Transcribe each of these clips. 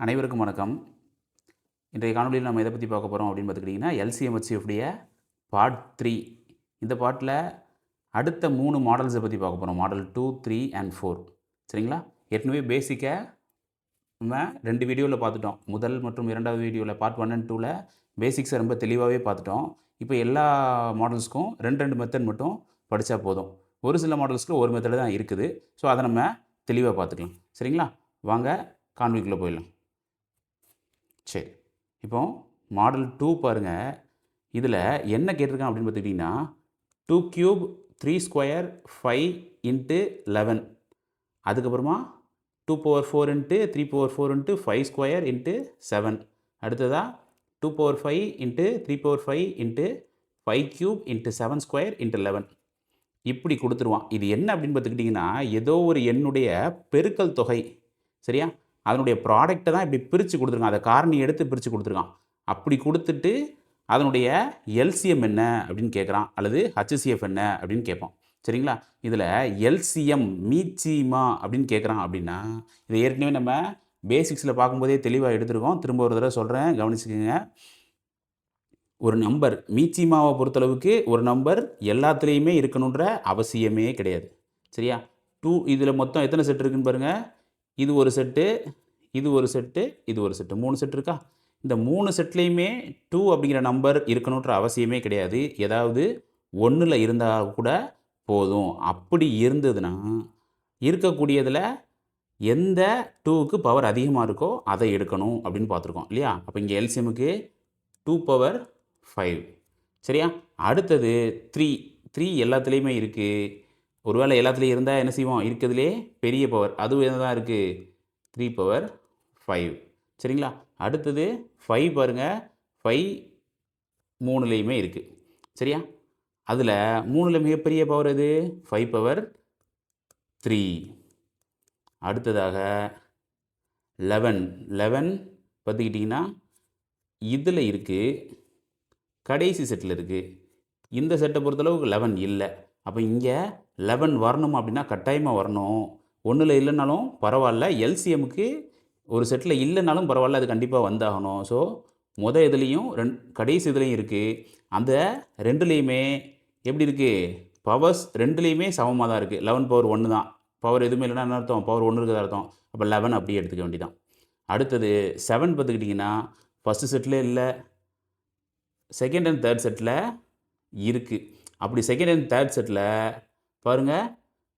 அனைவருக்கும் வணக்கம். இன்றைய காணொளியில் நம்ம எதை பற்றி பார்க்க போகிறோம் அப்படின்னு பார்த்துக்கிட்டிங்கன்னா, எல்சிஎம்-ஹெச்சிஎஃப் உடைய பார்ட் 3. இந்த பார்ட்டில் அடுத்த 3 மாடல்ஸை பற்றி பார்க்க போகிறோம். Model 2, 3 and 4. சரிங்களா? ஏற்கனவே பேசிக்கை நம்ம 2 வீடியோவில் பார்த்துட்டோம். முதல் மற்றும் 2வது வீடியோவில் பார்ட் 1 அண்ட் 2ல் பேசிக்ஸை ரொம்ப தெளிவாகவே பார்த்துட்டோம். இப்போ எல்லா மாடல்ஸ்க்கும் 2 மெத்தட் மட்டும் படித்தா போதும். ஒரு சில மாடல்ஸ்க்கு ஒரு மெத்தடு தான் இருக்குது. ஸோ அதை நம்ம தெளிவாக பார்த்துக்கலாம். சரிங்களா? வாங்க காணொளிக்குள்ளே போயிடலாம். சரி, இப்போ மாடல் 2 பாருங்கள். இதில் என்ன கேட்டிருக்கான் அப்படின்னு பார்த்துக்கிட்டிங்கன்னா, 2 கியூப் 3 ஸ்கொயர் 5 இன்ட்டு 11, அதுக்கப்புறமா 2 power 4 into 3 power 4 into 5 square into 7, அடுத்ததாக 2 power 5 into 3 power 5 into 5 cube into 7 square into 11 இப்படி கொடுத்துருவான். இது என்ன அப்படின்னு பார்த்துக்கிட்டிங்கன்னா, ஏதோ ஒரு எண்ணுடைய பெருக்கல் தொகை, சரியா? அதனுடைய ப்ராடக்ட்டை தான் இப்படி பிரித்து கொடுத்துருக்கான். அதை காரணி எடுத்து பிரித்து கொடுத்துருக்கான். அப்படி கொடுத்துட்டு அதனுடைய எல்சிஎம் என்ன அப்படின்னு கேட்குறான், அல்லது ஹச்சிசிஎஃப் என்ன அப்படின்னு கேட்பான். சரிங்களா? இதில் எல்சிஎம் மீச்சிமா அப்படின்னு கேட்குறான். அப்படின்னா இதை ஏற்கனவே நம்ம பேசிக்ஸில் பார்க்கும்போதே தெளிவாக எடுத்துருக்கோம். திரும்ப ஒரு தடவை சொல்கிறேன், கவனிச்சுக்கோங்க. ஒரு நம்பர் மீச்சிமாவை பொறுத்தளவுக்கு ஒரு நம்பர் எல்லாத்துலேயுமே இருக்கணுன்ற அவசியமே கிடையாது. சரியா? 2 இதில் மொத்தம் எத்தனை செட் இருக்குன்னு பாருங்கள். இது ஒரு செட்டு, இது ஒரு செட்டு, இது ஒரு செட்டு, 3 செட் இருக்கா? இந்த 3 செட்லேயுமே 2 அப்படிங்கிற நம்பர் இருக்கணுன்ற அவசியமே கிடையாது. ஏதாவது 1ல் இருந்தால் கூட போதும். அப்படி இருந்ததுன்னா இருக்கக்கூடியதில் எந்த 2க்கு பவர் அதிகமாக இருக்கோ அதை எடுக்கணும் அப்படின்னு பார்த்துருக்கோம் இல்லையா? அப்போ இங்கே எல்சிஎம்முக்கு 2 பவர் 5. சரியா? அடுத்தது 3 எல்லாத்துலேயுமே இருக்குது. ஒருவேளை எல்லாத்துலேயும் இருந்தால் என்ன செய்வோம்? இருக்கிறதுலே பெரிய பவர் அதுவும் என்ன தான் இருக்குது? 3 பவர் 5. சரிங்களா? அடுத்தது 5 பாருங்கள். 5 3லேயுமே இருக்குது. சரியா? அதில் 3ல் மிகப்பெரிய பவர் எது? 5 பவர் 3. அடுத்ததாக 11 பார்த்துக்கிட்டிங்கன்னா இதில் இருக்குது, கடைசி செட்டில் இருக்குது. இந்த செட்டை பொறுத்தளவுக்கு 11 இல்லை. அப்போ இங்கே 11 வரணும் அப்படின்னா கட்டாயமாக வரணும். 1ல் இல்லைனாலும் பரவாயில்ல, எல்சிஎம்முக்கு ஒரு செட்டில் இல்லைனாலும் பரவாயில்ல, அது கண்டிப்பாக வந்தாகணும். ஸோ இதுலேயும் கடைசி இதுலேயும் இருக்குது. அந்த 2லேயுமே எப்படி இருக்குது? பவர்ஸ் 2லேயுமே சமமாக தான் இருக்குது. 11 பவர் 1 தான். பவர் எதுவுமே இல்லைன்னா என்ன அர்த்தம்? பவர் 1 இருக்கிறது அர்த்தம். அப்போ 11 அப்படியே எடுத்துக்க வேண்டியதான். அடுத்தது 7 பார்த்துக்கிட்டிங்கன்னா ஃபஸ்ட்டு செட்டில் இல்லை, செகண்ட் அண்ட் தேர்ட் செட்டில் இருக்குது. அப்படி செகண்ட் அண்ட் தேர்ட் செட்டில் பாருங்கள்,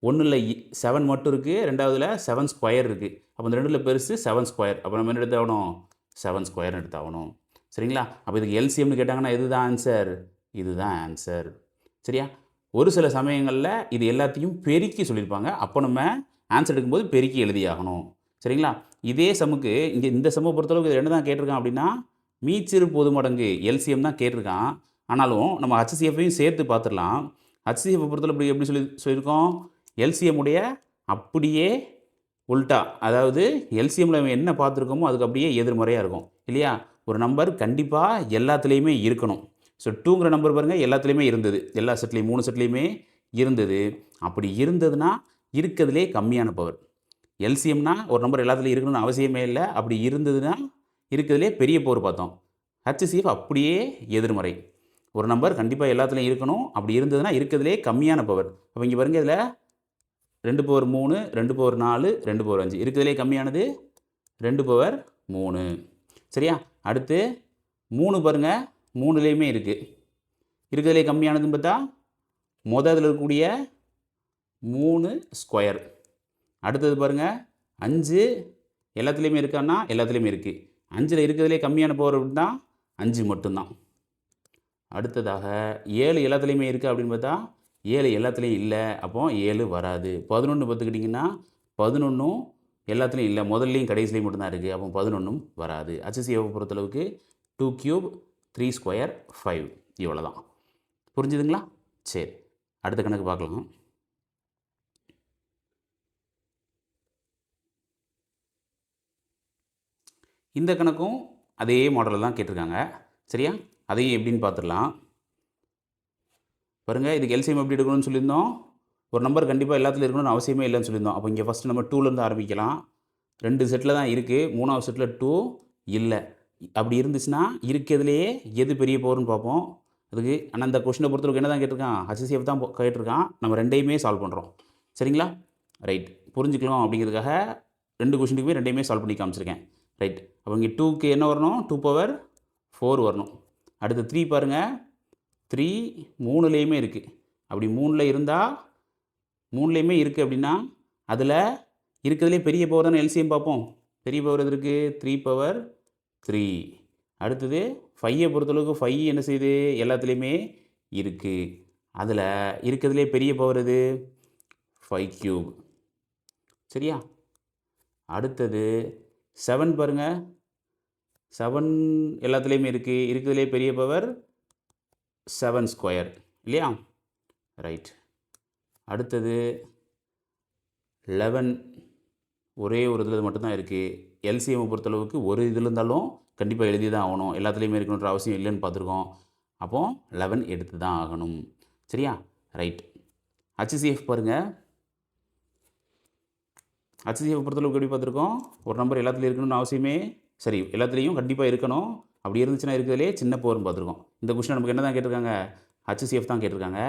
1ல் 7 மட்டும் இருக்குது, 2வதுல 7 ஸ்கொயர் இருக்குது. அப்போ இந்த 2ல் பெருசு 7 ஸ்கொயர். அப்போ நம்ம என்ன எடுத்தாகணும்? 7 ஸ்கொயர்னு எடுத்தாகணும். சரிங்களா? அப்போ இதுக்கு எல்சிஎம்னு கேட்டாங்கன்னா இதுதான் ஆன்சர், இதுதான் ஆன்சர். சரியா? ஒரு சில சமயங்களில் இது எல்லாத்தையும் பெருக்கி சொல்லியிருப்பாங்க. அப்போ நம்ம ஆன்சர் எடுக்கும்போது பெருக்கி எழுதியாகணும். சரிங்களா? இதே சமுக்கு இங்கே இந்த சம்மை பொறுத்தளவுக்கு இது என்ன தான் கேட்டிருக்கான் அப்படின்னா, மீச்சிறு பொது மடங்கு எல்சிஎம் தான் கேட்டிருக்கான். ஆனாலும் நம்ம ஹச்சிசிஎஃப்பையும் சேர்த்து பார்த்துடலாம். ஹச்சிசிஎஃப்பை பொறுத்தளவு எப்படி சொல்லியிருக்கோம்? எல்சிஎம் உடைய அப்படியே உல்ட்டா, அதாவது எல்சிஎம்மில் என்ன பார்த்துருக்கோமோ அதுக்கு அப்படியே எதிர்மறையாக இருக்கும் இல்லையா? ஒரு நம்பர் கண்டிப்பாக எல்லாத்துலேயுமே இருக்கணும். ஸோ 2ங்கிற நம்பர் பாருங்கள், எல்லாத்துலேயுமே இருந்தது. எல்லா செட்லேயும் 3 செட்லேயுமே இருந்தது. அப்படி இருந்ததுன்னா இருக்கிறதுலே கம்மியான பவர். எல்சிஎம்னா ஒரு நம்பர் எல்லாத்துலேயும் இருக்கணும்னு அவசியமே இல்லை. அப்படி இருந்ததுன்னா இருக்கிறதுலே பெரிய பவர் பார்த்தோம். ஹச்சிசிஎஃப் அப்படியே எதிர்மறை. ஒரு நம்பர் கண்டிப்பாக எல்லாத்துலேயும் இருக்கணும். அப்படி இருந்ததுன்னா இருக்கிறதுலே கம்மியான பவர். அப்போ இங்கே பாருங்கள், இதில் 2 பவர் 3, 2 பவர் 4, 2 பவர் 5 இருக்கிறதுலே கம்மியானது 2 பவர் 3. சரியா? அடுத்து 3 பாருங்கள், 3லேயுமே இருக்குது. இருக்கிறதுலே கம்மியானதுன்னு பார்த்தா இதில் இருக்கக்கூடிய 3 ஸ்கொயர். அடுத்தது பாருங்கள், 5 எல்லாத்துலேயுமே இருக்கான்னா எல்லாத்துலேயுமே இருக்குது. 5ல் இருக்கிறதுலே கம்மியான பவர் அப்படின்னா 5 மட்டும்தான். அடுத்ததாக 7 எல்லாத்துலேயுமே இருக்குது அப்படின்னு பார்த்தா 7 எல்லாத்துலேயும் இல்லை. அப்போ 7 வராது. 11 பார்த்துக்கிட்டிங்கன்னா 11 எல்லாத்துலேயும் இல்லை, முதல்லையும் கடைசிலையும் மட்டும்தான் இருக்குது. அப்போ 11 வராது. ஹச்சிசிஎஃப் பொறுத்தளவுக்கு 2 கியூப் 3 ஸ்கொயர் 5 இவ்வளோ தான். புரிஞ்சுதுங்களா? சரி, அடுத்த கணக்கு பார்க்கலாம். இந்த கணக்கும் அதே மாடலில் தான் கேட்டிருக்காங்க. சரியா? அதையும் எப்படின்னு பார்த்துடலாம். பாருங்கள், இதுக்கு எல்சிஎம் எப்படி எடுக்கணும்னு சொல்லியிருந்தோம். ஒரு நம்பர் கண்டிப்பாக எல்லாத்துலையும் இருக்கணும்னு அவசியமே இல்லைன்னு சொல்லியிருந்தோம். அப்போ இங்கே ஃபஸ்ட்டு நம்ம 2லேருந்து ஆரம்பிக்கலாம். 2 செட்டில் தான் இருக்குது, 3வது செட்டில் 2 இல்லை. அப்படி இருந்துச்சுன்னா இருக்கிறதுலையே எது பெரிய பவர்னு பார்ப்போம். அதுக்கு ஆனால் இந்த கொஷினை பொறுத்தவரைக்கும் என்ன தான் கேட்டிருக்கான், ஹச்சிசிஎஃப் தான் கேட்டிருக்கான். நம்ம ரெண்டையுமே சால்வ் பண்ணுறோம். சரிங்களா? ரைட், புரிஞ்சுக்கலாம் அப்படிங்கிறதுக்காக 2 கொஷினுக்குமே ரெண்டையுமே சால்வ் பண்ணி காமிச்சிருக்கேன். ரைட், அப்போ இங்கே 2க்கு என்ன வரணும், 2 பவர் 4 வரணும். அடுத்து 3 பாருங்கள், 3 3லேயுமே இருக்குது. அப்படி 3ல் இருந்தால் 3லேயுமே இருக்குது அப்படின்னா அதில் இருக்கிறதுலே பெரிய பவர் தானே எல்சிஎம் பார்ப்போம். பெரிய பவர் எது இருக்குது, 3 பவர் 3. அடுத்தது 5ஐ பொறுத்தளவுக்கு 5 என்ன செய்யுது, எல்லாத்துலேயுமே இருக்குது. அதில் இருக்கிறதுலே பெரிய பவர் எது, 5 கியூப். சரியா? அடுத்தது 7 பாருங்கள், 7 எல்லாத்துலேயுமே இருக்குது. இருக்கிறதுலே பெரிய பவர் 7 ஸ்கொயர் இல்லையா? ரைட். அடுத்தது 11 ஒரே ஒரு இதில் மட்டும்தான் இருக்குது. எல்சிஎம்மை பொறுத்தளவுக்கு ஒரு இதில் இருந்தாலும் கண்டிப்பாக எழுதி தான் ஆகணும். எல்லாத்துலேயுமே இருக்கணுன்ற அவசியம் இல்லைன்னு பார்த்துருக்கோம். அப்போது 11 எடுத்து தான் ஆகணும். சரியா? ரைட். ஹச்சிசிஎஃப் பாருங்கள், ஹச்சிசிஎஃப் பொறுத்தளவுக்கு எப்படி பார்த்துருக்கோம், ஒரு நம்பர் எல்லாத்துலேயும் இருக்கணும்னு அவசியமே, சரி எல்லாத்துலேயும் கண்டிப்பாக இருக்கணும். அப்படி இருந்துச்சுன்னா இருக்கிறதுலே சின்ன பவர்னு பார்த்துருக்கோம். இந்த கொஸ்டின் நமக்கு என்ன தான் கேட்டிருக்காங்க, ஹச்சிசிஎஃப் தான் கேட்டிருக்காங்க.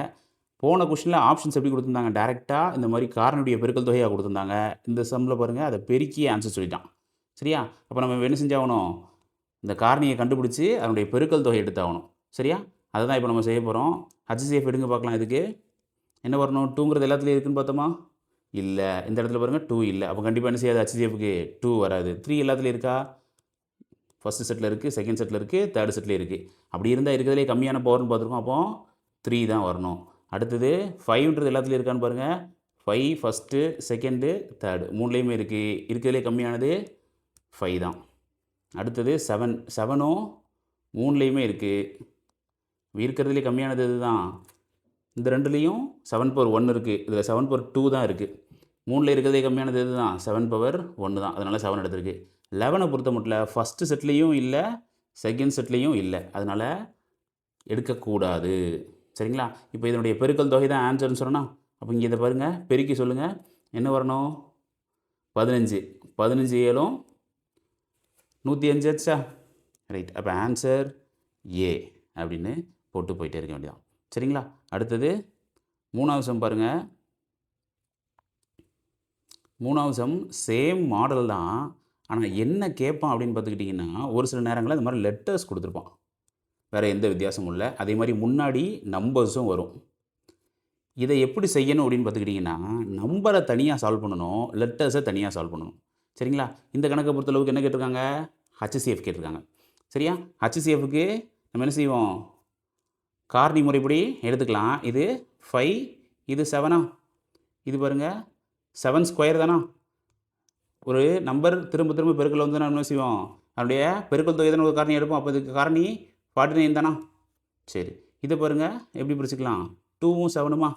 போன கொஸ்டினில் ஆப்ஷன்ஸ் எப்படி கொடுத்துருந்தாங்க, டேரெக்டாக இந்த மாதிரி காரனுடைய பெருக்கல் தொகையாக கொடுத்துருந்தாங்க. இந்த சம்மில் பாருங்கள், அதை பெருக்கி ஆன்சர் சொல்லிட்டான். சரியா? அப்போ நம்ம என்ன செஞ்சாகணும், இந்த காரணியை கண்டுபிடிச்சி அதனுடைய பெருக்கல் தொகை எடுத்தாகணும். சரியா? அதை தான் இப்போ நம்ம செய்ய போகிறோம். ஹச்சிசிஎஃப் எடுங்க பார்க்கலாம். இதுக்கு என்ன வரணும், 2ங்கிறது எல்லாத்துலேயும் இருக்குதுன்னு பார்த்தோமா, இல்லை. இந்த இடத்துல பாருங்கள் 2 இல்லை. அப்போ கண்டிப்பாக என்ன செய்யாது, ஹச்சிசிஎஃப்க்கு 2 வராது. 3 எல்லாத்துலேயும் இருக்கா, ஃபஸ்ட்டு செட்டில் இருக்குது, செகண்ட் செட்டில் இருக்குது, தேர்ட் செட்டில் இருக்குது. அப்படி இருந்தால் இருக்கிறதுலே கம்மியான பவர்னு பார்த்துருக்கோம். அப்போ 3 தான் வரணும். அடுத்தது 5ன்றது எல்லாத்துலேயும் இருக்கான்னு பாருங்கள். 5 ஃபஸ்ட்டு, செகண்டு, தேர்டு 3லேயுமே இருக்குது. இருக்கிறதுலே கம்மியானது 5 தான். அடுத்தது 7, 7ம் 3லேயுமே இருக்குது. இருக்கிறதுலே கம்மியானது இது தான். இந்த ரெண்டுலேயும் 7 பவர் 1 இருக்குது. இதில் 7 பவர் 2 தான் இருக்குது. 3ல் இருக்கிறதே கம்மியானது இது தான், 7 பவர் 1 தான். அதனால் 7 எடுத்துருக்கு. 11 பொறுத்த மட்டும் ஃபஸ்ட்டு செட்லேயும் இல்லை, செகண்ட் செட்லேயும் இல்லை. அதனால் எடுக்கக்கூடாது. சரிங்களா? இப்போ இதனுடைய பெருக்கல் தொகை தான் ஆன்சர்னு சொன்னால், அப்போ இங்கே இதை பாருங்கள், பெருக்கி சொல்லுங்கள். என்ன வரணும், 15. 15 7ம் 105 ஆச்சா? ரைட். அப்போ ஆன்சர் ஏ அப்படின்னு போட்டு போயிட்டே இருக்க வேண்டியதான். சரிங்களா? அடுத்தது 3வது சம் பாருங்கள். 3வது சம் சேம் மாடல் தான். ஆனால் என்ன கேட்பான் அப்படின்னு பார்த்துக்கிட்டிங்கன்னா, ஒரு சில நேரங்களில் இந்த மாதிரி லெட்டர்ஸ் கொடுத்துருப்பான். வேறு எந்த வித்தியாசமும் இல்லை. அதே மாதிரி முன்னாடி நம்பர்ஸும் வரும். இதை எப்படி செய்யணும் அப்படின்னு பார்த்துக்கிட்டிங்கன்னா, நம்பரை தனியாக சால்வ் பண்ணணும், லெட்டர்ஸை தனியாக சால்வ் பண்ணணும். சரிங்களா? இந்த கணக்கை பொறுத்தளவுக்கு என்ன கேட்டிருக்காங்க, ஹச்சிசிஎஃப் கேட்டிருக்காங்க. சரியா? ஹச்சிசிஎஃப்க்கு நம்ம என்ன செய்வோம், காரணி முறைப்படி எடுத்துக்கலாம். இது 5, இது 7ஆ? இது பாருங்கள் 7 ஸ்கொயர் தானா? ஒரு நம்பர் திரும்ப திரும்ப பெருக்கல் வந்து நம்ம என்ன செய்வோம், அதனுடைய பெருக்கல் தொகை தானே ஒரு காரணி எடுப்போம். அப்போ இதுக்கு காரணி 49 தானா? சரி, இதை பாருங்கள் எப்படி பிரிச்சுக்கலாம், 2வும் 7மா?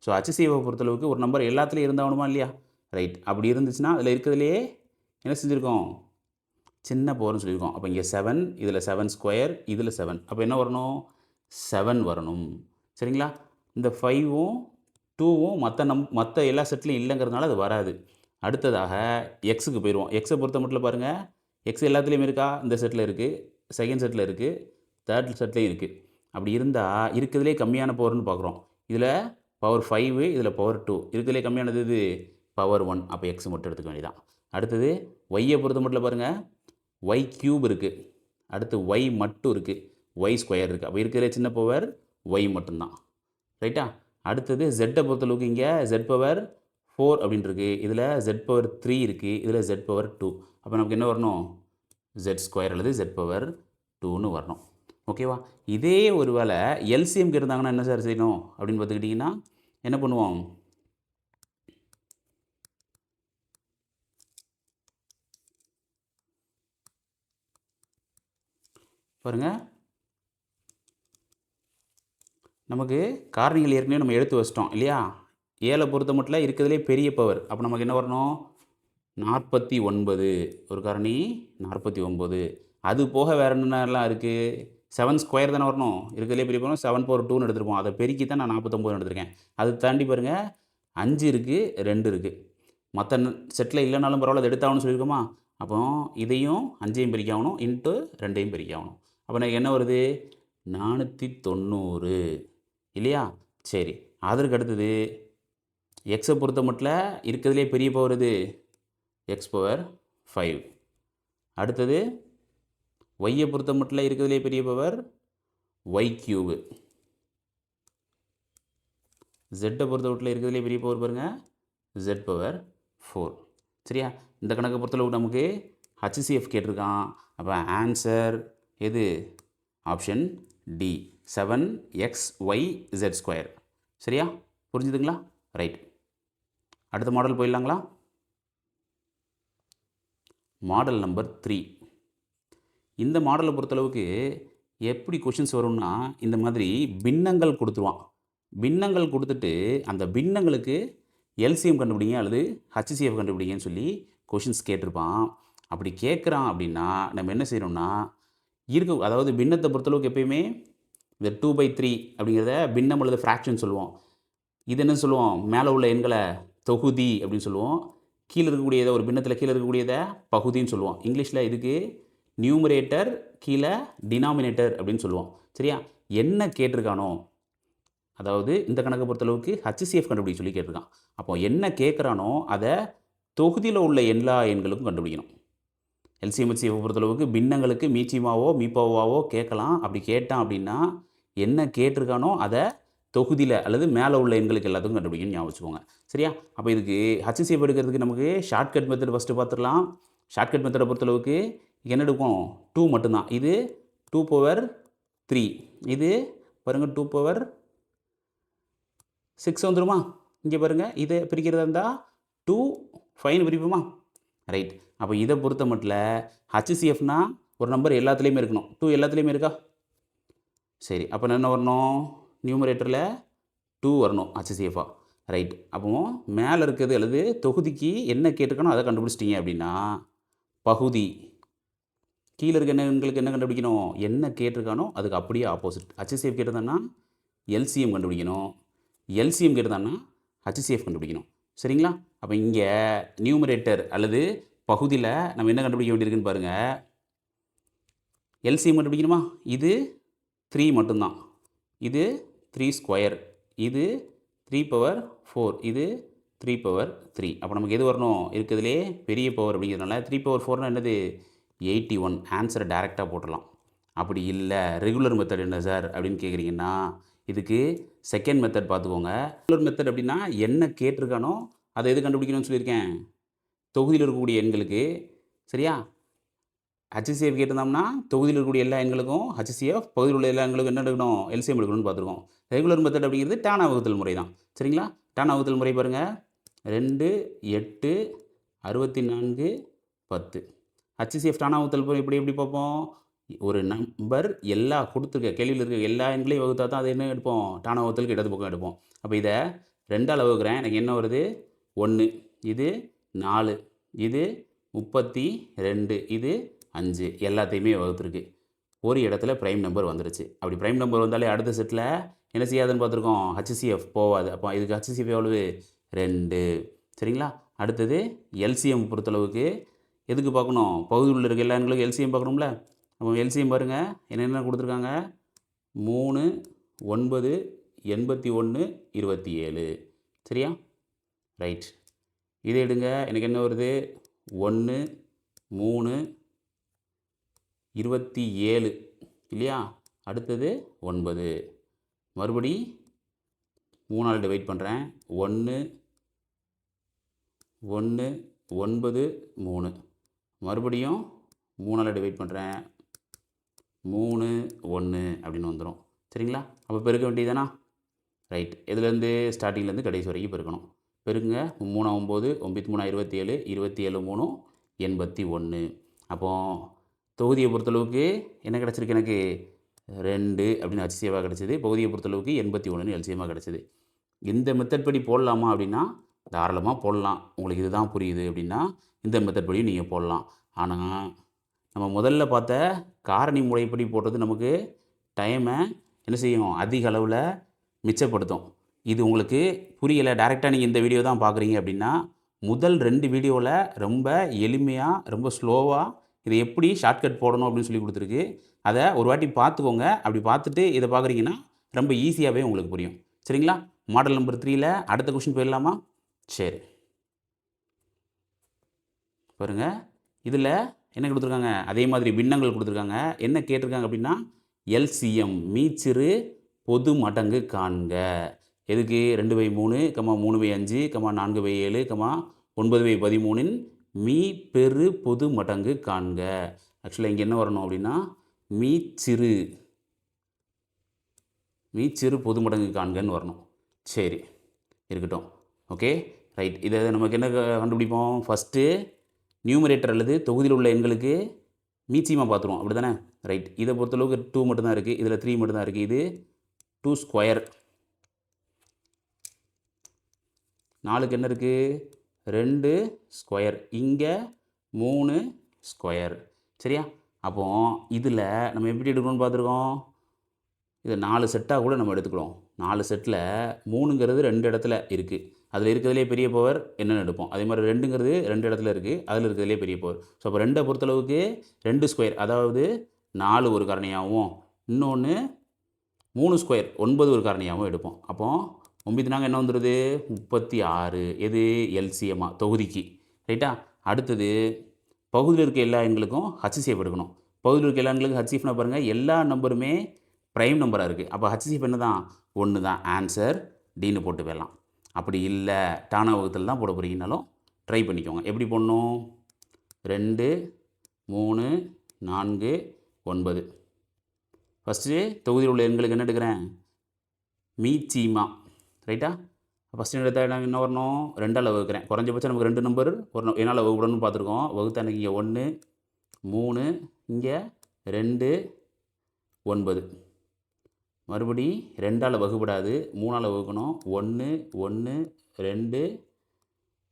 ஸோ ஹச்சிசிஎஃப்பை பொறுத்தளவுக்கு ஒரு நம்பர் எல்லாத்துலேயும் இருந்தாகணுமா இல்லையா? ரைட். அப்படி இருந்துச்சுன்னா அதில் இருக்கிறதுலையே என்ன செஞ்சுருக்கோம், சின்ன பவர்னு சொல்லியிருக்கோம். அப்போ இங்கே 7, இதில் 7 ஸ்கொயர், இதில் 7. அப்போ என்ன வரணும், 7 வரணும். சரிங்களா? இந்த 5வும் 2வும் மற்ற எல்லா செட்லையும் இல்லைங்கிறதுனால அது வராது. அடுத்ததாக எக்ஸுக்கு போயிடுவோம். எக்ஸை பொறுத்த மட்டும் பாருங்கள், எக்ஸ் எல்லாத்துலேயுமே இருக்கா, இந்த செட்டில் இருக்குது, செகண்ட் செட்டில் இருக்குது, தேர்ட் செட்லேயும் இருக்குது. அப்படி இருந்தால் இருக்கிறதுலே கம்மியான பவர்னு பார்க்குறோம். இதில் பவர் 5, இதில் பவர் 2. இருக்கிறதுலே கம்மியானது இது பவர் 1. அப்போ எக்ஸ் மட்டும் எடுத்துக்க வேண்டியதான். அடுத்தது ஒய்யை பொறுத்த மட்டும் பாருங்கள், ஒய் க்யூப் இருக்குது, அடுத்து ஒய் மட்டும் இருக்குது, ஒய் ஸ்கொயர் இருக்குது. அப்போ இருக்கிறதுலே சின்ன பவர் ஒய் மட்டும்தான். ரைட்டா? அடுத்தது ஜெட்டை பொறுத்தளவுக்கு இங்கே ஜெட் பவர் 4 அப்படின்னு இருக்குது, இதில் ஜெட் பவர் 3 இருக்குது, இதில் ஜெட் பவர் 2. அப்போ நமக்கு என்ன வரணும், ஜெட் ஸ்கொயர் அல்லது ஜெட் பவர் 2ன்னு வரணும். ஓகேவா? இதே ஒரு வேளை எல்சிஎம் இருந்தாங்கன்னா என்ன சார் செய்யணும் அப்படின்னு பார்த்துக்கிட்டிங்கன்னா, என்ன பண்ணுவோம், பாருங்கள், நமக்கு காரணிகள் ஏற்கனவே நம்ம எடுத்து வச்சிட்டோம் இல்லையா? 7 பொறுத்த மட்டும் இருக்கிறதுலே பெரிய பவர். அப்போ நமக்கு என்ன வரணும், 49. ஒரு காரணி 49. அது போக வேறு என்னென்னலாம் இருக்குது, 7 ஸ்கொயர் தானே வரணும். இருக்கிறதுலே பெரிய பவர் 7 பவர் 2ன்னு எடுத்துருப்போம். அதை பெருக்கி தான் நான் 49 எடுத்திருக்கேன். அது தாண்டி பாருங்கள் 5 இருக்குது, 2 இருக்குது. மற்ற செட்டில் இல்லைனாலும் பரவாயில்ல அதை எடுத்தாகணும்னு சொல்லியிருக்கோமா. அப்போ இதையும் 5ஐயும் பிரிக்காகணும் இன்ட்டு 2ஐயும் பிரிக்காகணும். அப்போ எனக்கு என்ன வருது 490 இல்லையா. சரி, அதற்கு அடுத்தது எக்ஸை பொறுத்த மட்டும் இருக்கிறதுலே பெரிய பவர் இது எக்ஸ் பவர் 5. அடுத்தது ஒய்யை பொறுத்த மட்டும் இருக்கிறதுலே பெரிய பவர் ஒய் கியூபு. ஜெட்டை பொறுத்த மட்டும் இருக்கிறதுலே பெரிய பவர் பாருங்கள் ஜெட் பவர் 4. சரியா, இந்த கணக்கை பொறுத்தளவுக்கு நமக்கு ஹச்சிசிஎஃப் கேட்டிருக்கான். அப்போ ஆன்சர் எது ஆப்ஷன் டி 7xyz². சரியா, புரிஞ்சுதுங்களா. ரைட், அடுத்த மாடல் போயிடலாங்களா. Model number 3. இந்த மாடலை பொறுத்தளவுக்கு எப்படி கொஷின்ஸ் வரும்னா இந்த மாதிரி பின்னங்கள் கொடுத்துருவான். பின்னங்கள் கொடுத்துட்டு அந்த பின்னங்களுக்கு எல்சிஎம் கண்டுபிடிங்க அல்லது ஹச்சிசிஎஃப் கண்டுபிடிங்கன்னு சொல்லி கொஷின்ஸ் கேட்டிருப்பான். அப்படி கேட்குறான் அப்படின்னா நம்ம என்ன செய்யணும்னா அதாவது பின்னத்தை பொறுத்தளவுக்கு எப்பயுமே இந்த 2/3 அப்படிங்கிறத பின்னம் அல்லது ஃப்ராக்ஷன் சொல்லுவோம். இது என்ன சொல்லுவோம், மேலே உள்ள எண்களை தொகுதி அப்படின்னு சொல்லுவோம். கீழே இருக்கக்கூடியதை ஒரு பின்னத்தில் கீழே இருக்கக்கூடியதை பகுதின்னு சொல்லுவோம். இங்கிலீஷில் இதுக்கு நியூமரேட்டர் கீழே டினாமினேட்டர் அப்படின்னு சொல்லுவோம். சரியா, என்ன கேட்டிருக்கானோ அதாவது இந்த கணக்கை பொறுத்தளவுக்கு ஹச்சிசிஎஃப் கண்டுபிடிக்க சொல்லி கேட்டிருக்கான். அப்போ என்ன கேட்குறானோ அதை தொகுதியில் உள்ள எல்லா எண்களுக்கும் கண்டுபிடிக்கணும். எல்சிஎம் ஹச்சிசிஎஃப் பொறுத்தளவுக்கு பின்னங்களுக்கு மீச்சிமாவோ மீப்பாவாவோ கேட்கலாம். அப்படி கேட்டான் அப்படின்னா என்ன கேட்டிருக்கானோ அதை தொகுதியில் அல்லது மேலே உள்ள எண்களுக்கு எல்லாத்துக்கும் கண்டுபிடிக்கணும்னு ஞாபகம் வச்சுக்கோங்க. சரியா, அப்போ இதுக்கு ஹச்சிசிஎஃப் எடுக்கிறதுக்கு நமக்கு ஷார்ட்கட் மெத்தட் ஃபஸ்ட்டு பார்த்துடலாம். ஷார்ட்கட் மெத்தடை பொறுத்தளவுக்கு என்ன எடுக்கும் 2 மட்டும்தான். இது 2/3, இது பாருங்கள் 2/6 வந்துடுமா. இங்கே பாருங்கள் இதை பிரிக்கிறதா இருந்தால் 2 5 பிரிப்போமா. ரைட், அப்போ இதை பொறுத்த மட்டும் ஹச்சிசிஎஃப்னா ஒரு நம்பர் எல்லாத்துலேயுமே இருக்கணும். 2 எல்லாத்துலேயுமே இருக்கா. சரி, அப்போ என்ன வரணும், நியூமரேட்டரில் 2 வரணும் ஹச்சிசிஎஃபா. ரைட், அப்போ மேலே இருக்கிறது அல்லது தொகுதிக்கு என்ன கேட்டிருக்கணும் அதை கண்டுபிடிச்சிட்டிங்க அப்படின்னா பகுதி கீழே இருக்க எண்களுக்கு என்ன கண்டுபிடிக்கணும், என்ன கேட்டிருக்கானோ அதுக்கு அப்படியே ஆப்போசிட். ஹச்சிசிஎஃப் கேட்டிருந்தான்னா எல்சிஎம் கண்டுபிடிக்கணும், எல்சிஎம் கேட்டிருந்தான்னா ஹச்சிசிஎஃப் கண்டுபிடிக்கணும். சரிங்களா, அப்போ இங்கே நியூமரேட்டர் அல்லது பகுதியில் நம்ம என்ன கண்டுபிடிக்க வேண்டியிருக்குன்னு பாருங்கள். எல்சிஎம் கண்டுபிடிக்கணுமா. இது 3 மட்டும்தான், இது 3², இது 3/4, இது 3/3. அப்போ நமக்கு எது வரணும், இருக்கிறதுலே பெரிய பவர் அப்படிங்கிறதுனால 3/4 என்னது 81. ஆன்சரை டைரெக்டாக போட்டுடலாம். அப்படி இல்லை ரெகுலர் மெத்தட் என்ன சார் அப்படின்னு கேட்குறீங்கன்னா இதுக்கு செகண்ட் மெத்தட் பார்த்துக்கோங்க. ரெகுலர் மெத்தட் அப்படின்னா என்ன கேட்டிருக்கானோ அதை எது கண்டுபிடிக்கணும்னு சொல்லியிருக்கேன், தொகுதியில் இருக்கக்கூடிய எண்களுக்கு. சரியா, ஹச்சிசிஎஃப் கேட்டிருந்தோம்னா தொகுதியில் இருக்கக்கூடிய எல்லா எண்களுக்கும் ஹச்சிசிஎஃப், பகுதியில் உள்ள எல்லா எண்களுக்கும் என்ன எடுக்கணும், எல்சிஎம் எடுக்கணும்னு பார்த்துருக்கோம். ரெகுலர் மெத்தட் அப்படிங்கிறது டானா வகுத்தல் முறை தான். சரிங்களா, டானா வகுத்தல் முறை பாருங்கள் 2 8 64 10. ஹச்சிசிஎஃப் டானா வகுத்தல் முறை எப்படி பார்ப்போம், ஒரு நம்பர் எல்லா கொடுத்துருக்க கேள்வியில் இருக்க எல்லா எண்களையும் வகுத்தா தான் அது என்ன எடுப்போம், டானா வகுத்தலுக்கு இடது பக்கம் எடுப்போம். அப்போ இதை 2ஆல் வகுக்கிறேன், எனக்கு என்ன வருது 1, இது 4, இது 32, இது 5, எல்லாத்தையுமே வகுத்துருக்கு. ஒரு இடத்துல ப்ரைம் நம்பர் வந்துருச்சு. அப்படி ப்ரைம் நம்பர் வந்தாலே அடுத்த செட்டில் என்ன செய்யாதுன்னு பார்த்துருக்கோம், ஹச்சிசிஎஃப் போகாது. அப்போ இதுக்கு ஹச்சிசிஎஃப் எவ்வளவு 2. சரிங்களா, அடுத்தது எல்சிஎம் பொறுத்தளவுக்கு எதுக்கு பார்க்கணும், பகுதியில் இருக்க எல்லா எண்களுக்கும் எல்சிஎம் பார்க்கணும்ல. அப்போ எல்சிஎம் பாருங்கள் என்னென்ன கொடுத்துருக்காங்க 3 9 81 27. சரியா, ரைட், இதை எடுங்க, எனக்கு என்ன வருது 1 3 27 இல்லையா. அடுத்தது 9, மறுபடி 3ஆல் டிவைட் பண்ணுறேன் 1 1 9 3, மறுபடியும் 3ஆல் டிவைட் பண்ணுறேன் 3 1 அப்படின்னு வந்துடும். சரிங்களா, அப்போ பெருக்க வேண்டியதானா. ரைட், இதுலேருந்து ஸ்டார்டிங்லேருந்து கடைசி வரைக்கும் பெருக்கணும். பெருக்குங்க 3 9 9 3 27 27 3 81. அப்போது தொகுதியை பொறுத்தளவுக்கு என்ன கிடச்சிருக்கு, எனக்கு 2 அப்படின்னு ஹச்சிசிஎஃபாக கிடச்சிது. பகுதியை பொறுத்தளவுக்கு 81 எல்சிஎம்மாக கிடச்சிது. இந்த மெத்தட் படி போடலாமா அப்படின்னா தாராளமாக போடலாம். உங்களுக்கு இதுதான் புரியுது அப்படின்னா இந்த மெத்தட் படியும் நீங்கள் போடலாம். ஆனால் நம்ம முதல்ல பார்த்த காரணி முறைப்படி போடுறது நமக்கு டைமை என்ன செய்யும், அதிக அளவில் மிச்சப்படுத்தும். இது உங்களுக்கு புரியலை, டைரெக்டாக நீங்கள் இந்த வீடியோ தான் பார்க்குறீங்க அப்படின்னா முதல் 2 வீடியோவில் ரொம்ப எளிமையாக ரொம்ப ஸ்லோவாக இதை எப்படி ஷார்ட்கட் போடணும் அப்படின்னு சொல்லி கொடுத்துருக்கு. அதை ஒரு வாட்டி பார்த்துக்கோங்க. அப்படி பார்த்துட்டு இதை பார்க்குறீங்கன்னா ரொம்ப ஈஸியாகவே உங்களுக்கு புரியும். சரிங்களா? மாடல் நம்பர் 3ல அடுத்த கொஷின் போயிடலாமா? சரி, பாருங்க. இதில் என்ன கொடுத்துருக்காங்க? அதே மாதிரி பின்னங்கள் கொடுத்துருக்காங்க. என்ன கேட்டிருக்காங்க அப்படின்னா எல்சிஎம் மீச்சிறு பொது மடங்கு காண்க. எதுக்கு? 2/3, 3/5, 4/7, 9/13 மீ பெரு பொது மடங்கு காண்க. ஆக்சுவலாக இங்கே என்ன வரணும் அப்படின்னா மீச்சிறு பொது மடங்கு காண்கன்னு வரணும். சரி, இருக்கட்டும். Okay, right. இதை நமக்கு என்ன கண்டுபிடிப்போம்? ஃபஸ்ட்டு நியூமரேட்டர் அல்லது தொகுதியில் உள்ள எண்களுக்கு மீச்சியமாக பார்த்துருவோம். அப்படி தானே? ரைட். இதை பொறுத்தளவுக்கு 2 மட்டும்தான் இருக்குது. இதில் 3 மட்டும்தான் இருக்குது. இது 2 ஸ்கொயர். 4க்கு என்ன இருக்குது? 2 ஸ்கொயர். இங்கே 3 ஸ்கொயர். சரியா? அப்போது இதில் நம்ம எப்படி எடுக்கணும்னு பார்த்துருக்கோம். இதை 4 செட்டாக கூட நம்ம எடுத்துக்கிறோம். 4 செட்டில் 3ங்கிறது 2 இடத்துல இருக்குது. அதில் இருக்கிறதுலே பெரிய பவர் என்னென்னு எடுப்போம். அதே மாதிரி 2ங்கிறது 2 இடத்துல இருக்குது. அதில் இருக்கிறதுலே பெரிய பவர். ஸோ அப்போ 2 பொறுத்தளவுக்கு 2 ஸ்கொயர், அதாவது 4 ஒரு காரணியாகவும், இன்னொன்று 3 ஸ்கொயர் 9 ஒரு காரணியாகவும் எடுப்போம். அப்போது 9 என்ன வந்துடுது? 36. எது? எல்சிஎம்மா தொகுதிக்கு. ரைட்டா? அடுத்தது பகுதியில் இருக்க எல்லா எண்களுக்கும் ஹச்சிசிஎஃப் எடுக்கணும். பகுதியில் இருக்க எல்லா எண்களுக்கும் ஹச்சிசிஎஃப்னா பாருங்கள், எல்லா நம்பருமே ப்ரைம் நம்பராக இருக்குது. அப்போ ஹச்சிசிஎஃப் என்ன தான்? 1 தான். ஆன்சர் டின்னு போட்டு போயிடலாம். அப்படி இல்லை, டானா வகுத்தில் தான் போட போகிறீங்கனாலும் ட்ரை பண்ணிக்கோங்க. எப்படி போடணும்? 2, 3, 4, 9. ஃபஸ்ட்டு தொகுதியில் உள்ள எண்களுக்கு என்ன எடுக்கிறேன்? மீச்சிமா. ரைட்டா? ஃபஸ்ட்டு எடுத்தால் என்ன வரணும்? 2ஆல் வகுக்கிறேன். குறைஞ்சபட்சம் நமக்கு 2 நம்பர் ஒரு என்னால் வகுப்படணும்னு பார்த்துருக்கோம். வகுத்தா எனக்கு இங்கே 1, 3, இங்கே 2, 9. மறுபடி 2ஆல் வகுப்படாது, 3ஆல் வகுக்கணும். 1, 1, 2,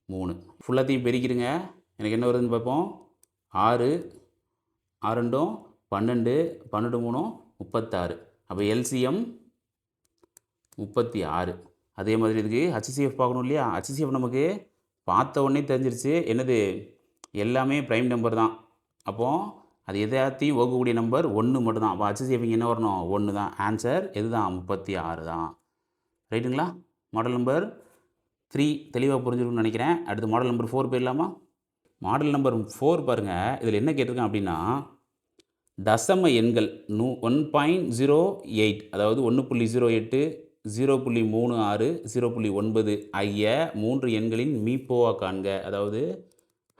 3. ஃபுல்லாத்தையும் பெருக்கிடுங்க. எனக்கு என்ன வருதுன்னு பார்ப்போம். 6, 6 12, 12 3 36. அப்போ எல்சிஎம் 36. அதே மாதிரி இதுக்கு ஹச்சிசிஎஃப் பார்க்கணும் இல்லையா? ஹச்சிசிஎஃப் நமக்கு பார்த்த உடனே தெரிஞ்சிருச்சு. என்னது? எல்லாமே ப்ரைம் நம்பர் தான். அப்போது அது எதாத்தையும் வகுக்கக்கூடிய நம்பர் 1 மட்டும்தான். அப்போ ஹச்சிசிஎஃப் இங்கே என்ன வரணும்? 1 தான். ஆன்சர் எது தான்? 36 தான். ரைட்டுங்களா? மாடல் நம்பர் 3 தெளிவாக புரிஞ்சிருக்குன்னு நினைக்கிறேன். அடுத்து மாடல் நம்பர் 4 போயிடலாமா? மாடல் நம்பர் 4 பாருங்கள். இதில் என்ன கேட்டிருக்கேன் அப்படின்னா தசம எண்கள் 1.08, அதாவது 1.08, 0.36, 0.9 ஆகிய 3 எண்களின் மீப்போவா காண்க. அதாவது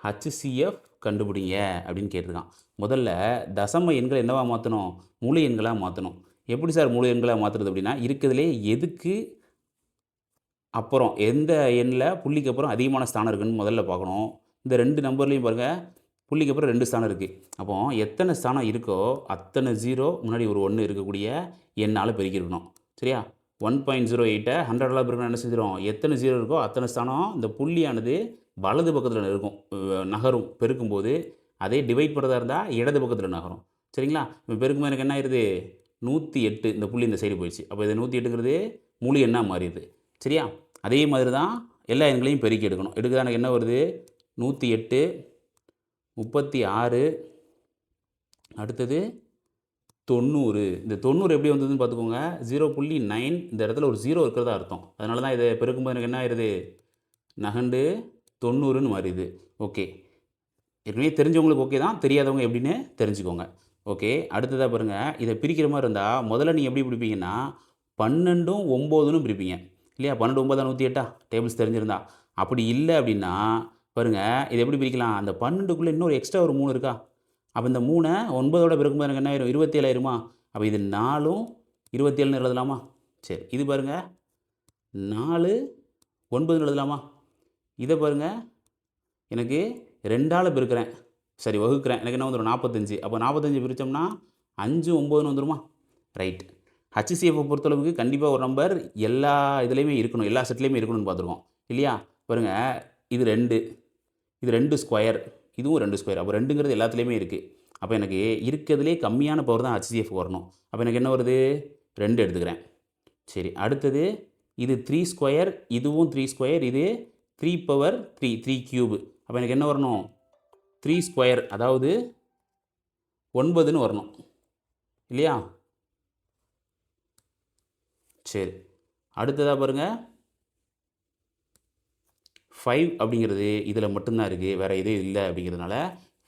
ஹச்சிசிஎஃப் கண்டுபிடிங்க அப்படின்னு கேட்டிருக்கான். முதல்ல தசம எண்களை என்னவா மாற்றணும்? முழு எண்களாக மாற்றணும். எப்படி சார் முழு எண்களாக மாற்றுறது அப்படின்னா, இருக்கிறதுலே எதுக்கு அப்புறம் எந்த எண்ணில் புள்ளிக்கு அப்புறம் அதிகமான ஸ்தானம் இருக்குதுன்னு முதல்ல பார்க்கணும். இந்த 2 நம்பர்லேயும் பாருங்கள், புள்ளிக்கு அப்புறம் 2 ஸ்தானம் இருக்குது. அப்போ எத்தனை ஸ்தானம் இருக்கோ அத்தனை 0 முன்னாடி ஒரு 1 இருக்கக்கூடிய எண்ணால் பெருக்கிருக்கணும். சரியா? 1.08 100ஆல் பெருக்கணும். என்ன செஞ்சிடும்? எத்தனை 0 இருக்கோ அத்தனை ஸ்தானம் இந்த புள்ளியானது வலது பக்கத்தில் இருக்கும், நகரும். பெருக்கும்போது அதே டிவைட் பண்ணுறதா இருந்தால் இடது பக்கத்தில் நகரும். சரிங்களா? இப்போ பெருக்கும்போது எனக்கு என்ன ஆயிடுது? 108. இந்த புள்ளி இந்த சைடு போயிடுச்சு. அப்போ இது 108ங்கிறது முழு எண்ணாக மாறிடுது. சரியா? அதே மாதிரி தான் எல்லா எண்களையும் பெருக்கி எடுக்கணும். எடுக்க எனக்கு என்ன வருது? 108, 36, அடுத்தது 90. இந்த 90 எப்படி வந்ததுன்னு பார்த்துக்கோங்க. 0.9 இந்த இடத்துல ஒரு 0 இருக்கிறதா அர்த்தம். அதனால தான் இதை பெருக்கும்போது எனக்கு என்ன ஆயிடுது? நகண்டு 90ன்னு மாறிடுது. ஓகே, ஏற்கனவே தெரிஞ்சவங்களுக்கு ஓகே தான், தெரியாதவங்க எப்படின்னு தெரிஞ்சுக்கோங்க. ஓகே, அடுத்ததாக பாருங்கள். இதை பிரிக்கிற மாதிரி இருந்தால் முதல்ல நீங்கள் எப்படி பிரிப்பீங்கன்னா 12ம் 9ன்னு பிரிப்பீங்க இல்லையா? 12 9 108 டேபிள்ஸ் தெரிஞ்சிருந்தா. அப்படி இல்லை அப்படின்னா பாருங்கள், இதை எப்படி பிரிக்கலாம்? அந்த 12க்குள்ளே இன்னொரு எக்ஸ்ட்ரா ஒரு 3 இருக்கா? அப்போ இந்த 3 9ஓட பிறக்கும்போது எனக்கு என்ன ஆயிரும்? 27 ஆயிருமா? அப்போ இது 4ம் 27ன்னு எழுதலாமா? சரி, இது பாருங்கள் 4 9ன்னு எழுதலாமா? இதை பாருங்கள், எனக்கு 2ஆல் பெருக்கிறேன், சரி வகுக்கிறேன், எனக்கு என்ன வந்துடும்? 45. அப்போ 45 பிரித்தோம்னா 5 9ன்னு வந்துடுமா? ரைட். ஹச்சிசிஎஃப்பை பொறுத்தளவுக்கு கண்டிப்பாக ஒரு நம்பர் எல்லா இதுலேயுமே இருக்கணும், எல்லா செட்லேயுமே இருக்கணும்னு பார்த்துருக்கோம் இல்லையா? பாருங்கள், இது 2, இது 2 ஸ்கொயர், இதுவும் 2 ஸ்கொயர். அப்போ 2ங்கிறது எல்லாத்துலேயுமே இருக்குது. அப்போ எனக்கு இருக்கிறதுலே கம்மியான பவர் தான் ஹச்சிசிஎஃப் வரணும். அப்போ எனக்கு என்ன வருது? 2 எடுத்துக்கிறேன். சரி, அடுத்தது இது 3 ஸ்கொயர், இதுவும் 3 ஸ்கொயர், இது 3 3 கியூபு. அப்போ எனக்கு என்ன வரணும்? 3 ஸ்கொயர், அதாவது 9ன்னு வரணும் இல்லையா? சரி, அடுத்ததாக பாருங்கள், 5 அப்படிங்கிறது இதில் மட்டும்தான் இருக்குது, வேறு எதுவும் இல்லை அப்படிங்கிறதுனால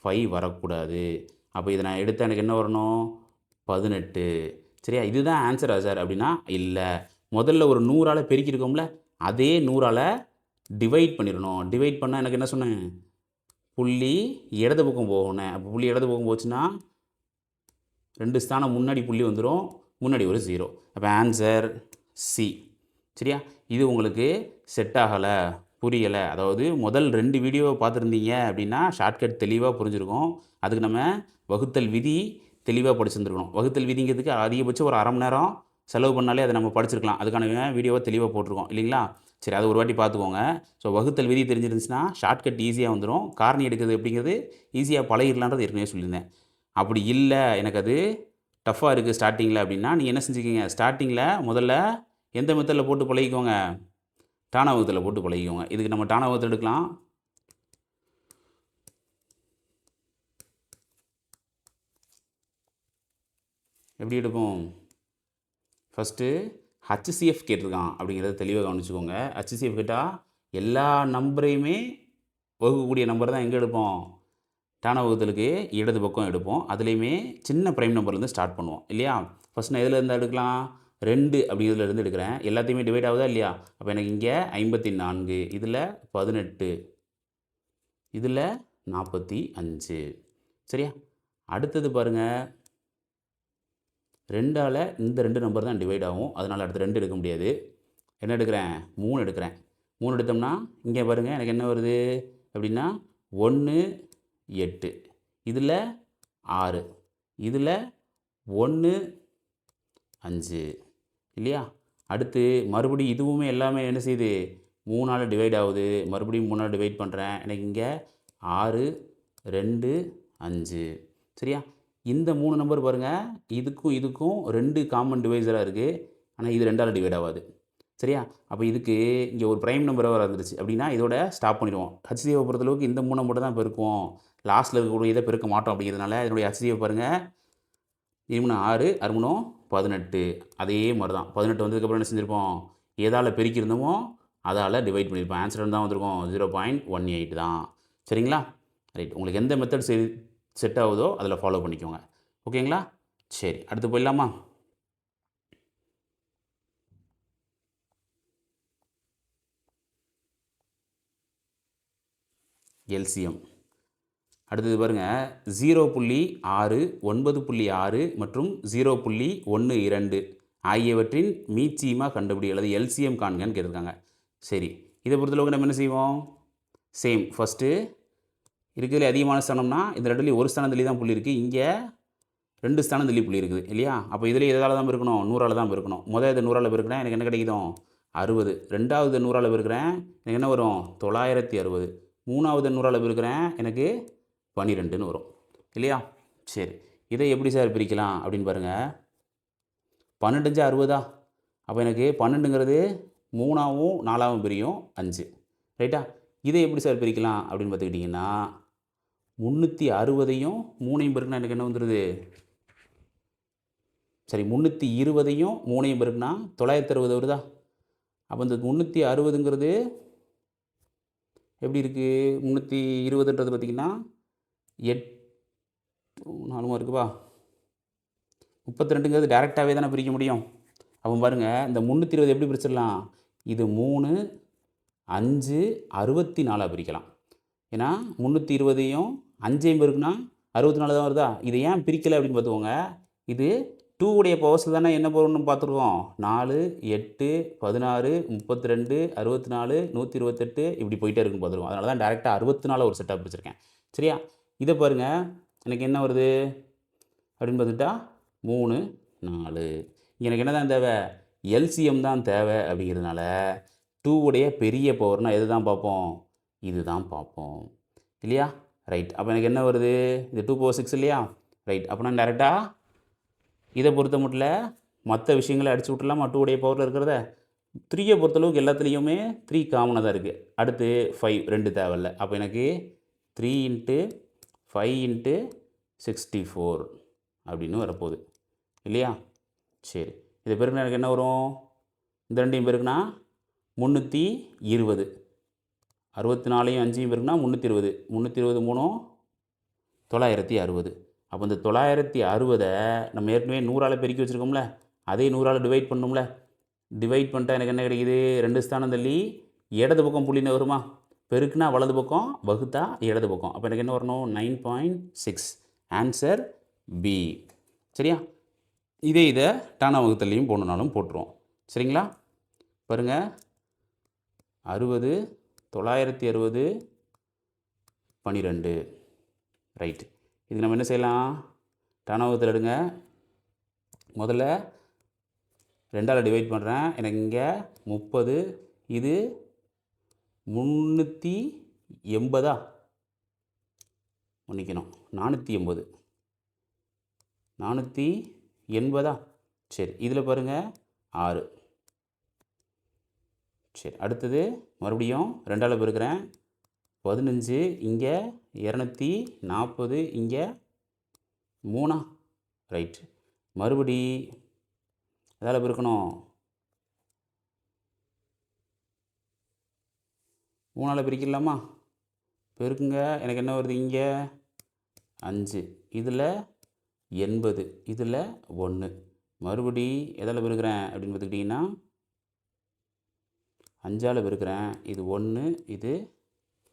5 வரக்கூடாது. அப்போ இதை நான் எடுத்தால் எனக்கு என்ன வரணும்? 18. சரியா? இதுதான் ஆன்சரா சார் அப்படின்னா இல்லை. முதல்ல ஒரு 100ஆல் பெருக்கியிருக்கோம்ல, அதே 100ஆல் டிவைட் பண்ணிடணும். டிவைட் பண்ணால் எனக்கு என்ன சொன்னேன்? புள்ளி இடது பக்கம் போகணும். அப்போ புள்ளி இடது பக்கம் போச்சுன்னா 2 ஸ்தானம் முன்னாடி புள்ளி வந்துடும், முன்னாடி ஒரு 0. அப்போ ஆன்சர் சி. சரியா? இது உங்களுக்கு செட் ஆகலை, புரியலை, அதாவது முதல் 2 வீடியோவை பார்த்துருந்தீங்க அப்படின்னா ஷார்ட்கட் தெளிவாக புரிஞ்சுருக்கும். அதுக்கு நம்ம வகுத்தல் விதி தெளிவாக படிச்சிருந்துருக்கணும். வகுத்தல் விதிங்கிறதுக்கு அதிகபட்சம் ஒரு அரை மணி நேரம் செலவு பண்ணாலே அதை நம்ம படிச்சிருக்கலாம். அதுக்கான வீடியோவை தெளிவாக போட்டிருக்கோம் இல்லைங்களா? சரி, அது ஒரு வாட்டி பார்த்துக்கோங்க. ஸோ வகுத்தல் விதி தெரிஞ்சிருந்துச்சுன்னா ஷார்ட்கட் ஈஸியாக வந்துடும். காரணி எடுக்கிறது அப்படிங்கிறது ஈஸியாக பழகிடலான்றது ஏற்கனவே சொல்லியிருந்தேன். அப்படி இல்லை, எனக்கு அது டஃப்பாக இருக்குது ஸ்டார்டிங்கில் அப்படின்னா நீங்கள் என்ன செஞ்சுக்கிங்க? ஸ்டார்டிங்கில் முதல்ல எந்த மெத்தடில் போட்டு பழகிக்கோங்க? டானா வகுத்தில் போட்டு பழகிக்கோங்க. இதுக்கு நம்ம டானா வகுத்து எடுக்கலாம். எப்படி எடுப்போம்? ஃபஸ்ட்டு ஹச்சிசிஎஃப் கேட்டிருக்கான் அப்படிங்கிறத தெளிவாக கவனிச்சுக்கோங்க. ஹச்சிசிஎஃப் கேட்டால் எல்லா நம்பரையுமே வகுக்கக்கூடிய நம்பர் தான் எங்கே எடுப்போம்? டானா வகுத்தலுக்கு இடது பக்கம் எடுப்போம். அதுலேயுமே சின்ன ப்ரைம் நம்பர்லேருந்து ஸ்டார்ட் பண்ணுவோம் இல்லையா? ஃபஸ்ட் நான் எதில் இருந்து எடுக்கலாம்? 2 அப்படிங்கிறதுலேருந்து எடுக்கிறேன். எல்லாத்தையுமே டிவைட் ஆகுதா இல்லையா? அப்போ எனக்கு இங்கே 54, இதில் 18, இதில் 45. சரியா? அடுத்தது பாருங்கள், 2ஆல் இந்த 2 நம்பர் தான் டிவைட் ஆகும். அதனால் அடுத்து 2 எடுக்க முடியாது. என்ன எடுக்கிறேன்? 3 எடுக்கிறேன். 3 எடுத்தோம்னா இங்கே பாருங்கள் எனக்கு என்ன வருது அப்படின்னா 1 8, இதில் 6, இதில் 1 5 இல்லையா? அடுத்து மறுபடியும் இதுவுமே எல்லாமே என்ன செய்யுது? 3ஆல் டிவைட் ஆகுது. மறுபடியும் 3ஆல் டிவைட் பண்ணுறேன். எனக்கு இங்கே 6 2 5. சரியா? இந்த 3 நம்பர் பாருங்கள், இதுக்கும் இதுக்கும் 2 காமன் டிவைசராக இருக்குது. ஆனால் இது 2ஆல் டிவைட் ஆகாது. சரியா? அப்போ இதுக்கு இங்கே ஒரு ப்ரைம் நம்பராக வந்துருச்சு அப்படின்னா இதோட ஸ்டாப் பண்ணிடுவோம். ஹச்சிசிஎஃப் பொறுத்தளவுக்கு இந்த 3 நம்பர் தான் பெருக்கும், லாஸ்ட்டில் இருக்கக்கூடிய இதை பெருக்க மாட்டோம். அப்படிங்கிறதுனால இதனுடைய ஹச்சிசிஎஃப் பாருங்கள், 6 6 18. அதே மாதிரி தான் 18 வந்ததுக்கப்புறம் என்ன செஞ்சுருப்போம்? எதால் பெருக்கியிருந்தோமோ அதால் டிவைட் பண்ணியிருப்போம். ஆன்சர் தான் வந்திருக்கும் 0.18 தான். சரிங்களா? ரைட், உங்களுக்கு எந்த மெத்தட் செட் ஆகுதோ அதில் ஃபாலோ பண்ணிக்கோங்க. ஓகேங்களா? சரி, அடுத்து போயிடலாமா? எல்சிஎம். அடுத்தது பாருங்கள், 0.6 9.6 மற்றும் 0.12 ஆகியவற்றின் மீச்சியமாக கண்டுபிடி அல்லது எல்சிஎம் காண்கன்னு கேட்டிருக்காங்க. சரி, இதை பொறுத்தளவுக்கு நம்ம என்ன செய்வோம்? சேம், ஃபஸ்ட்டு இருக்கிறதுல அதிகமான ஸ்தானம்னா இந்த 2லேயும் ஒரு ஸ்தானத்துலேயே தான் புள்ளி இருக்குது, இங்கே 2 ஸ்தானத்துலேயும் புள்ளி இருக்குது இல்லையா? அப்போ இதில் எதால் தான் இருக்கணும்? 100ஆல் தான் இருக்கணும். முதல் இதை 100ஆல் பெருக்கிறேன், எனக்கு என்ன கிடைக்கும்? 60. ரெண்டாவது 100ஆல் பெருக்கிறேன், எனக்கு என்ன வரும்? 960. மூணாவது 100ஆல் பெருக்கிறேன், எனக்கு 12ன்னு வரும் இல்லையா? சரி, இதை எப்படி சார் பிரிக்கலாம் அப்படின்னு பாருங்கள். 12 60. அப்போ எனக்கு 12ங்கிறது 3ஆவும் 4ஆவும் பிரியும் 5. ரைட்டா? இதை எப்படி சார் பிரிக்கலாம் அப்படின்னு பார்த்துக்கிட்டிங்கன்னா 360ஐயும் 3ஐயும் பெருக்குனா எனக்கு என்ன வந்துடுது? சரி, 320ஐயும் 3ஐயும் பெருக்குனா 960 வருதா? அப்போ இந்த 360ங்கிறது எப்படி இருக்குது? 320ன்றது பார்த்திங்கன்னா 4 இருக்குப்பா, 32ங்கிறது டேரெக்டாகவே தானே பிரிக்க முடியும். அப்போ பாருங்கள், இந்த 320 எப்படி பிரிச்சிடலாம்? இது 3 5 64 பிரிக்கலாம். ஏன்னா 320ஐயும் 5ஐயும் பெருக்குனா 64 தான் வருதா? இதை ஏன் பிரிக்கலை அப்படின்னு பார்த்துக்கோங்க. இது 2 உடைய பவர்ஸில் தானே என்ன போகணும்னு பார்த்துருக்கோம். 4 8 16 32 64 128 இப்படி போயிட்டே இருக்குன்னு பார்த்துருக்கோம். அதனால தான் டேரெக்டாக 64 ஒரு செட்டாக பிரிச்சிருக்கேன். சரியா? இதை பாருங்கள், எனக்கு என்ன வருது அப்படின்னு பார்த்துக்கிட்டா 3 4. எனக்கு என்ன தான் தேவை? எல்சிஎம் தான் தேவை. அப்படிங்கிறதுனால 2 உடைய பெரிய பவர்னால் எது தான் பார்ப்போம்? இது தான் பார்ப்போம் இல்லையா? ரைட், அப்போ எனக்கு என்ன வருது? இது 2/6 இல்லையா? ரைட், அப்போ நான் டேரெக்டாக இதை பொறுத்த மட்டும் மற்ற விஷயங்களை அடிச்சு விட்டுலாமா? 2 உடைய பவரில் இருக்கிறத 3 பொறுத்தளவுக்கு எல்லாத்துலேயுமே 3 காமனாக தான் இருக்குது. அடுத்து 5 2 தேவையில்ல. அப்போ எனக்கு 3 இன்ட்டு 5 இன்ட்டு 64 அப்படின்னு வரப்போகுது இல்லையா? சரி, இதை பெருக்குனா எனக்கு என்ன வரும்? இந்த ரெண்டையும் பெருக்குனா 320. 64ஐயும் 5ஐயும் பெருக்குனா 320. 320 மூணும் 960. அப்போ இந்த 960 நம்ம ஏற்கனவே 100ஆல் பெருக்கி வச்சுருக்கோம்ல, அதே 100ஆல் டிவைட் பண்ணணும்ல. டிவைட் பண்ணிட்டா எனக்கு என்ன கிடைக்குது? 2 ஸ்தானம் தள்ளி இடது பக்கம் புள்ளின்னு வருமா? பெருக்குனா வலது பக்கம், வகுத்தா இடது பக்கம். அப்போ எனக்கு என்ன வரணும்? 9.6. Answer B. சரியா? இதை டானா வகுத்தலையும் போடணுனாலும் போட்டுருவோம். சரிங்களா? பாருங்கள், 60 960 12. ரைட்டு. இது நம்ம என்ன செய்யலாம்? டானா வகுத்தல் எடுங்க. முதல்ல 2ஆல் டிவைட் பண்ணுறேன். எனக்கு இங்கே 30, இது 380. மன்னிக்கணும், 480. 480. சரி, இதில் பாருங்கள் 6. சரி, அடுத்தது மறுபடியும் 2ஆல் பெருக்கிறேன். 15, இங்கே 240, இங்கே 3. ரைட்டு. மறுபடி எதால் பெருக்கணும்? 3ஆல் பெருக்கிடலாமா? பெருக்குங்க. எனக்கு என்ன வருது? இங்கே 5, இதில் 80, இதில் 1. மறுபடி எதால் பெருக்கிறேன் அப்படின்னு பார்த்துக்கிட்டிங்கன்னா 5ஆல் பெருக்கிறேன். இது 1, இது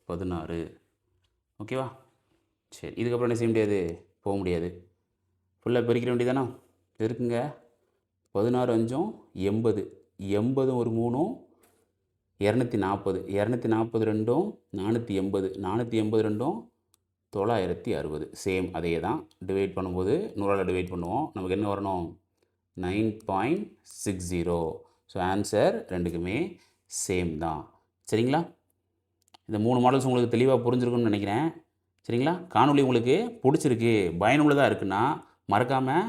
16. ஓகேவா? சரி, இதுக்கப்புறம் என்ன செய்ய முடியாது? போக முடியாது. ஃபுல்லாக பெருக்கிட வேண்டியதானே? பெருக்குங்க. 16 5 80. 80 ஒரு 3 240. 240 2 480. 480 2 960. சேம் அதே தான். டிவைட் பண்ணும்போது 100ஆல் டிவைட் பண்ணுவோம். நமக்கு என்ன வரணும்? 9.60. ஸோ ஆன்சர் ரெண்டுக்குமே சேம் தான். சரிங்களா? இந்த 3 மாடல்ஸ் உங்களுக்கு தெளிவாக புரிஞ்சிருக்கும்னு நினைக்கிறேன். சரிங்களா? காணொளி உங்களுக்கு பிடிச்சிருக்கு, பயனுள்ளதாக இருக்குன்னா மறக்காமல்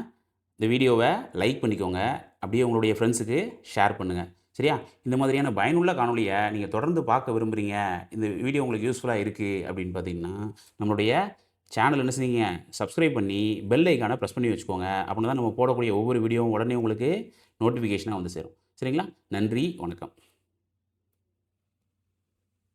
இந்த வீடியோவை லைக் பண்ணிக்கோங்க. அப்படியே உங்களுடைய ஃப்ரெண்ட்ஸுக்கு ஷேர் பண்ணுங்கள். சரியா? இந்த மாதிரியான பயனுள்ள காணொளியை நீங்கள் தொடர்ந்து பார்க்க விரும்புகிறீங்க, இந்த வீடியோ உங்களுக்கு யூஸ்ஃபுல்லாக இருக்குது அப்படின்னு பார்த்தீங்கன்னா, நம்மளுடைய சேனல் என்ன செய்யுங்க? சப்ஸ்கிரைப் பண்ணி பெல் ஐக்கானை ப்ரெஸ் பண்ணி வச்சுக்கோங்க. அப்படின்னா தான் நம்ம போடக்கூடிய ஒவ்வொரு வீடியோவும் உடனே உங்களுக்கு நோட்டிஃபிகேஷனாக வந்து சேரும். சரிங்களா? நன்றி, வணக்கம்.